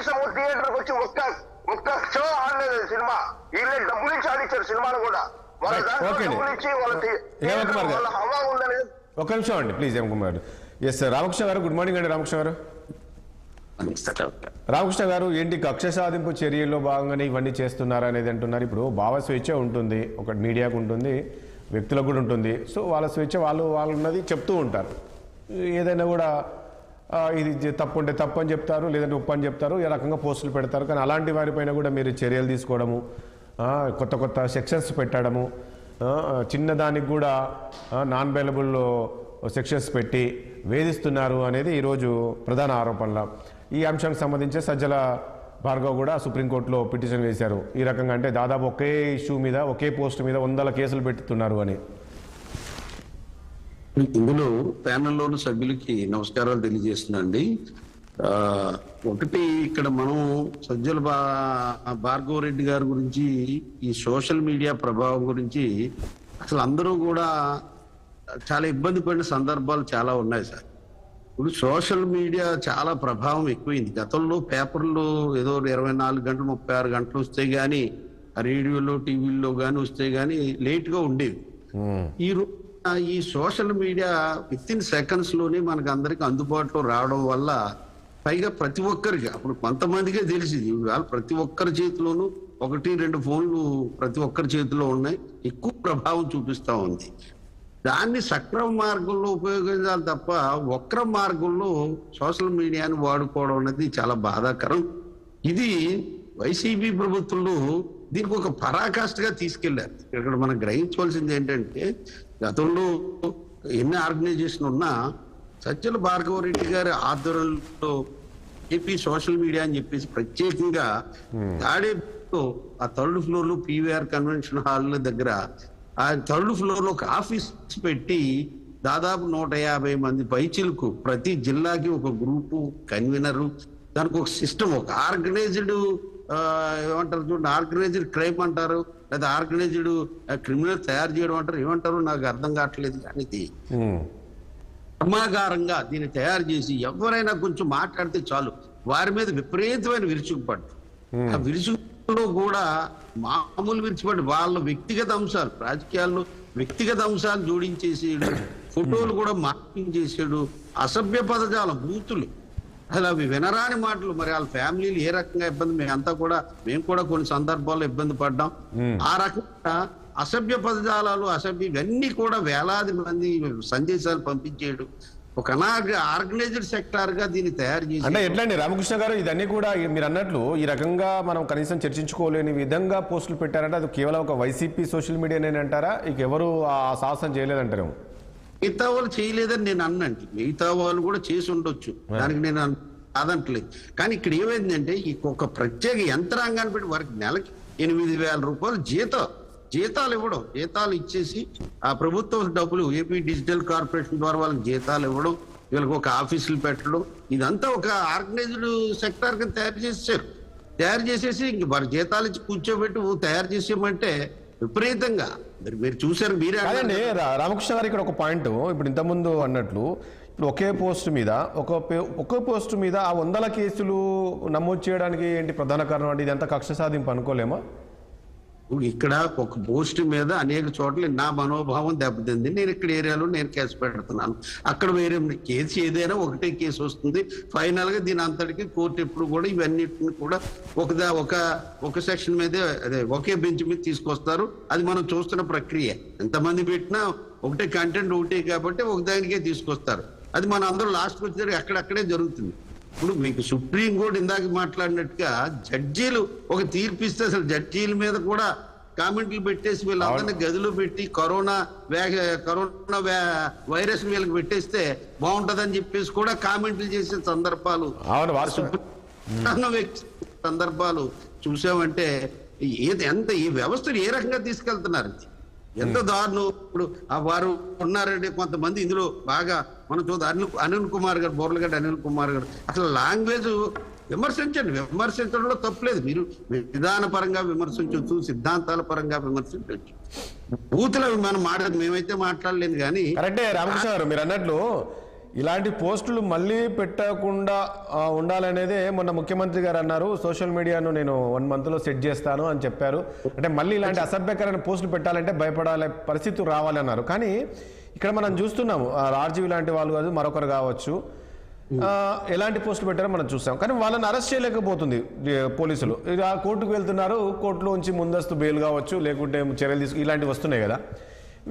కనీసం థియేటర్కి వచ్చి ఒక్క షో ఆడలేదు సినిమా. వీళ్ళే డబ్బులు ఇచ్చి ఆడిచ్చారు సినిమాను కూడా. వాళ్ళ దాంట్లో డబ్బులు ఇచ్చి వాళ్ళ హవా ఉండలేదు. ఒక నిమిషం అండి please M Kumar. S Ramakrishna గారు, గుడ్ మార్నింగ్ అండి. రామకృష్ణ గారు, రామకృష్ణ గారు, ఏంటి కక్ష సాధింపు చర్యల్లో భాగంగానే ఇవన్నీ చేస్తున్నారా అనేది అంటున్నారు. ఇప్పుడు భావ స్వేచ్ఛ ఉంటుంది, ఒక మీడియాకు ఉంటుంది, వ్యక్తులకు కూడా ఉంటుంది. సో వాళ్ళ స్వేచ్ఛ వాళ్ళు ఉన్నది చెప్తూ ఉంటారు. ఏదైనా కూడా ఇది తప్పు ఉంటే తప్పు అని చెప్తారు, లేదంటే ఉప్పు అని చెప్తారు, ఏ రకంగా పోస్టులు పెడతారు. కానీ అలాంటి వారిపైన కూడా మీరు చర్యలు తీసుకోవడము, కొత్త కొత్త సెక్షన్స్ పెట్టడము, చిన్నదానికి కూడా నాన్ బెయిలబుల్ సెక్షన్స్ పెట్టి వేధిస్తున్నారు అనేది ఈరోజు ప్రధాన ఆరోపణలు. ఈ అంశానికి సంబంధించి సజ్జల భార్గవ్ కూడా సుప్రీంకోర్టులో పిటిషన్ వేశారు. ఈ రకంగా అంటే దాదాపు ఒకే ఇష్యూ మీద, ఒకే పోస్ట్ మీద 100 కేసులు పెట్టుతున్నారు అని. ఇందులో ప్యానెల్లోని సభ్యులకి నమస్కారాలు తెలియజేస్తున్నాండి. ఒకటి, ఇక్కడ మనం సజ్జల భార్గవ్ రెడ్డి గారి గురించి, ఈ సోషల్ మీడియా ప్రభావం గురించి అసలు అందరూ కూడా చాలా ఇబ్బంది పడిన సందర్భాలు చాలా ఉన్నాయి సార్. ఇప్పుడు సోషల్ మీడియా చాలా ప్రభావం ఎక్కువైంది. గతంలో పేపర్లు ఏదో 24 గంటలు 36 గంటలు వస్తే గానీ, రేడియోలో టీవీల్లో కానీ వస్తే గానీ లేట్గా ఉండేవి. ఈ సోషల్ మీడియా వితిన్ సెకండ్స్ లోనే మనకు అందరికి అందుబాటులో రావడం వల్ల, పైగా ప్రతి ఒక్కరికి, అప్పుడు కొంతమందికే తెలిసింది, ఇవాళ ప్రతి ఒక్కరి చేతిలోనూ 1-2 ఫోన్లు ప్రతి ఒక్కరి చేతిలో ఉన్నాయి. ఎక్కువ ప్రభావం చూపిస్తా ఉంది. దాన్ని సక్రమ మార్గంలో ఉపయోగించాలి తప్ప వక్ర మార్గంలో సోషల్ మీడియాని వాడుకోవడం అనేది చాలా బాధాకరం. ఇది వైసీపీ ప్రభుత్వంలో దీనికి ఒక పరాకాష్ఠగా తీసుకెళ్లారు. ఇక్కడ మనం గ్రహించవలసింది ఏంటంటే, గతంలో ఎన్ని ఆర్గనైజేషన్ ఉన్నా సజ్జల భార్గవ రెడ్డి గారి ఆధ్వర్యంలో ఏపీ సోషల్ మీడియా అని చెప్పేసి ప్రత్యేకంగా తాడేపల్లిలో ఆ 3rd ఫ్లోర్లో పీవీఆర్ కన్వెన్షన్ హాల్ దగ్గర ఆ 3rd ఫ్లోర్లో ఒక ఆఫీస్ పెట్టి దాదాపు 150 మంది పైచిలకు, ప్రతి జిల్లాకి ఒక గ్రూపు కన్వీనరు, దానికి ఒక సిస్టమ్, ఒక ఆర్గనైజ్డ్ ఏమంటారు చూడండి, ఆర్గనైజ్డ్ క్రైమ్ అంటారు, లేదా ఆర్గనైజ్డ్ క్రిమినల్ తయారు చేయడం అంటారు, ఏమంటారు నాకు అర్థం కావట్లేదు. కానీ ఇది కర్మాగారంగా దీన్ని తయారు చేసి ఎవరైనా కొంచెం మాట్లాడితే చాలు వారి మీద విపరీతమైన విరుచుకుపడ్డు. ఆ విరుచుకులో కూడా మామూలు విరుచుపడ్డు వాళ్ళ వ్యక్తిగత అంశాలు, రాజకీయాల్లో వ్యక్తిగత అంశాలు జోడించేసాడు, ఫోటోలు కూడా మార్పింగ్ చేసాడు, అసభ్య పదజాలం, బూతులు, అసలు అవి వినరాని మాటలు. మరి వాళ్ళ ఫ్యామిలీలు ఏ రకంగా ఇబ్బంది, మేము కూడా కొన్ని సందర్భాల్లో ఇబ్బంది పడ్డాం. ఆ రకంగా అసభ్య పదజాలాలు, ఇవన్నీ కూడా వేలాది మంది సందేశాలు పంపించేయడం, ఒక ఆర్గనైజ్డ్ సెక్టార్ గా దీన్ని తయారు చేసి. అంటే ఎట్లండి రామకృష్ణ గారు, ఇదన్నీ కూడా మీరు అన్నట్లు ఈ రకంగా మనం కనీసం చర్చించుకోలేని విధంగా పోస్టులు పెట్టారంటే అది కేవలం ఒక వైసీపీ సోషల్ మీడియానే అంటారా? ఇక ఎవరు ఆ సాహసం చేయలేదంటారు? మిగతా వాళ్ళు చేయలేదని నేను అన్నండి, మిగతా వాళ్ళు కూడా చేసి ఉండొచ్చు, దానికి నేను కాదంటలేదు. కానీ ఇక్కడ ఏమైందంటే, ఈ ఒక ప్రత్యేక యంత్రాంగాన్ని పెట్టి వారికి నెలకి 8,000 రూపాయలు జీతాలు ఇవ్వడం, జీతాలు ఇచ్చేసి ఆ ప్రభుత్వం డబ్బులు ఏపీ డిజిటల్ కార్పొరేషన్ ద్వారా వాళ్ళకి జీతాలు ఇవ్వడం, వీళ్ళకి ఒక ఆఫీసులు పెట్టడం, ఇదంతా ఒక ఆర్గనైజ్డ్ సెక్టార్ కింద తయారు చేసేసి ఇంక వారి జీతాలు ఇచ్చి కూర్చోబెట్టి తయారు చేసేయమంటే విపరీతంగా మీరు చూసారు. మీరే అదండి రామకృష్ణ గారు, ఇక్కడ ఒక పాయింట్, ఇప్పుడు ఇంతకుముందు అన్నట్లు ఇప్పుడు ఒకే పోస్ట్ మీద ఆ 100 కేసులు నమోదు చేయడానికి ఏంటి ప్రధాన కారణం? అంటే ఇదంతా కక్ష సాధింపు అనుకోలేమా? ఇక్కడ ఒక పోస్ట్ మీద అనేక చోట్ల నా మనోభావం దెబ్బతింది, నేను ఇక్కడ ఏరియాలో నేను కేసు పెడుతున్నాను, అక్కడ వేరే కేసు, ఏదైనా ఒకటే కేసు వస్తుంది. ఫైనల్ గా దీని అంతటికి కోర్టు ఎప్పుడు కూడా ఇవన్నిటిని కూడా ఒక సెక్షన్ మీదే, అదే ఒకే బెంచ్ మీద తీసుకొస్తారు. అది మనం చూస్తున్న ప్రక్రియ. ఎంతమంది పెట్టినా ఒకటే కంటెంట్ ఒకటే కాబట్టి ఒక దానికే తీసుకొస్తారు. అది మన అందరూ లాస్ట్కి వచ్చేసరికి అక్కడక్కడే జరుగుతుంది. ఇప్పుడు మీకు సుప్రీంకోర్టు ఇందాక మాట్లాడినట్టుగా జడ్జీలు ఒక తీర్పిస్తే అసలు జడ్జీల మీద కూడా కామెంట్లు పెట్టేసి వీళ్ళందరినీ గదిలో పెట్టి కరోనా వైరస్ వీళ్ళకి పెట్టేస్తే బాగుంటదని చెప్పేసి కూడా కామెంట్లు చేసే సందర్భాలు సందర్భాలు చూసామంటే ఈ వ్యవస్థను ఏ రకంగా తీసుకెళ్తున్నారు, ఎంత దారుణం. ఇప్పుడు వారు ఉన్నారంటే కొంతమంది ఇందులో బాగా మనం చూద్దాం, అనిల్ కుమార్ గారు, బోర్లగడ్డ అనిల్ కుమార్ గారు, అసలు లాంగ్వేజ్ విమర్శించడంలో తప్పులేదు. మీరు విధాన పరంగా విమర్శించవచ్చు, సిద్ధాంతాల పరంగా విమర్శించవచ్చు, బూతులు మనం మేమైతే మాట్లాడలేదు. కానీ కరెక్టే రామకృష్ణ గారు, మీరు అన్నట్లు ఇలాంటి పోస్టులు మళ్ళీ పెట్టకుండా ఉండాలనేదే మొన్న ముఖ్యమంత్రి గారు అన్నారు. సోషల్ మీడియాను నేను 1 monthలో సెట్ చేస్తాను అని చెప్పారు. అంటే మళ్ళీ ఇలాంటి అసభ్యకరమైన పోస్టులు పెట్టాలంటే భయపడాలే పరిస్థితి రావాలన్నారు. కానీ ఇక్కడ మనం చూస్తున్నాము ఆర్జీవి లాంటి వాళ్ళు కాదు మరొకరు కావచ్చు ఎలాంటి పోస్టులు పెట్టారో మనం చూసాం. కానీ వాళ్ళని అరెస్ట్ చేయలేకపోతుంది పోలీసులు. ఇక కోర్టుకు వెళ్తున్నారు, కోర్టులో ఉంచి ముందస్తు బెయిల్ కావచ్చు లేకుంటే చర్యలు ఇలాంటివి వస్తున్నాయి కదా.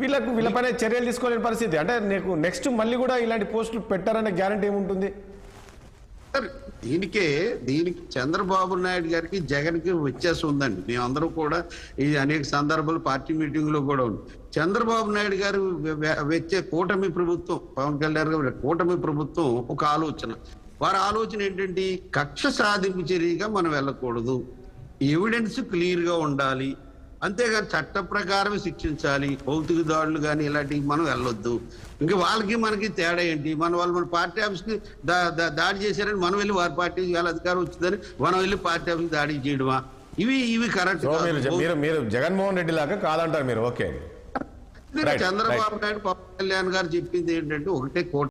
వీళ్ళపైన చర్యలు తీసుకోలేని పరిస్థితి. అంటే నీకు నెక్స్ట్ మళ్ళీ కూడా ఇలాంటి పోస్టులు పెట్టారనే గ్యారంటీ ఏముంటుంది? దీనికి చంద్రబాబు నాయుడు గారికి జగన్కి వ్యత్యాసం ఉందండి. మేమందరూ కూడా ఈ అనేక సందర్భాలు పార్టీ మీటింగ్ లో కూడా ఉంది. చంద్రబాబు నాయుడు గారు కూటమి ప్రభుత్వం, పవన్ కళ్యాణ్ గారు కూటమి ప్రభుత్వం ఒక ఆలోచన, వారి ఆలోచన ఏంటంటే కక్ష సాధింపు చర్యగా మనం వెళ్ళకూడదు, ఎవిడెన్స్ క్లియర్ గా ఉండాలి, అంతేగాని చట్ట ప్రకారం శిక్షించాలి, భౌతిక దాడులు కానీ ఇలాంటివి మనం వెళ్ళొద్దు. ఇంకా వాళ్ళకి మనకి తేడా ఏంటి? మన పార్టీ ఆఫీస్కి దాడి చేశారని మనం వెళ్ళి వారి పార్టీకి వాళ్ళ అధికారం వచ్చిందని మనం వెళ్ళి పార్టీ ఆఫీస్కి దాడి చేయడమా? ఇవి కరెక్ట్. మీరు జగన్మోహన్ రెడ్డి లాగా కాదంటారు మీరు. ఓకే, చంద్రబాబు నాయుడు పవన్ కళ్యాణ్ గారు చెప్పింది ఏంటంటే ఒకటే